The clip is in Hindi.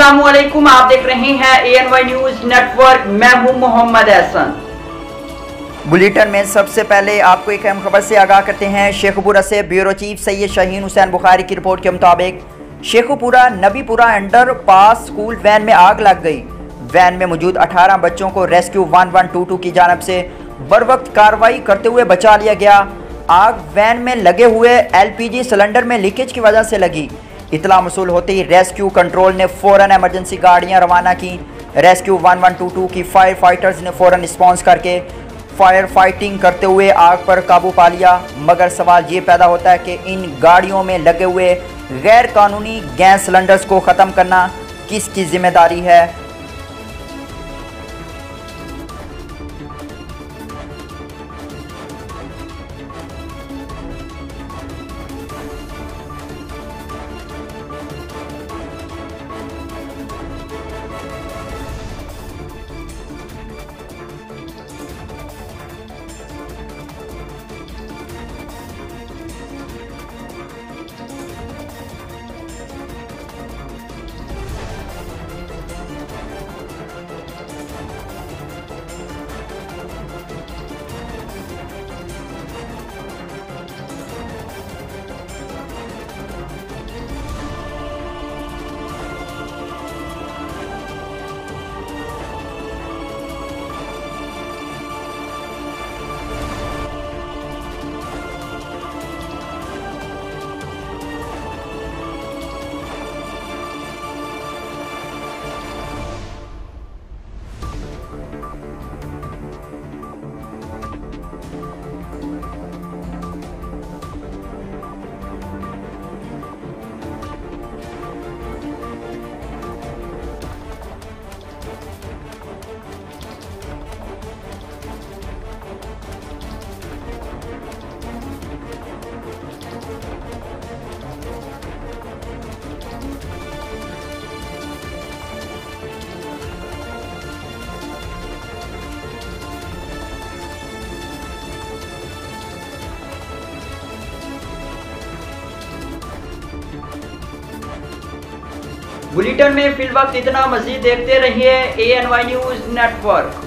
अस्सलामुअलैकुम, आप देख रहे हैं ANY न्यूज नेटवर्क। मैं हूं मोहम्मद एहसन। बुलेटिन में सबसे पहले आपको एक अहम खबर से आगाह करते हैं। शेखुपुरा से ब्यूरो चीफ सैयद शाहीन हुसैन बुखारी की रिपोर्ट के मुताबिक Sheikhupura Nabipura underpass school van में आग लग गई। वैन में मौजूद 18 बच्चों को रेस्क्यू 1122 की जानब से बर वक्त कार्रवाई करते हुए बचा लिया गया। आग वैन में लगे हुए LPG सिलेंडर में लीकेज की वजह से लगी। इतला मसूल होते ही रेस्क्यू कंट्रोल ने फ़ौरन एमरजेंसी गाड़ियां रवाना की। रेस्क्यू 1122 की फायर फाइटर्स ने फ़ौरन रिस्पॉन्स करके फायर फाइटिंग करते हुए आग पर काबू पा लिया। मगर सवाल ये पैदा होता है कि इन गाड़ियों में लगे हुए गैर कानूनी गैस सिलेंडर्स को ख़त्म करना किसकी जिम्मेदारी है। बुलेटिन में फिल वक्त इतना। मजीद देखते रहिए ANY न्यूज नेटवर्क।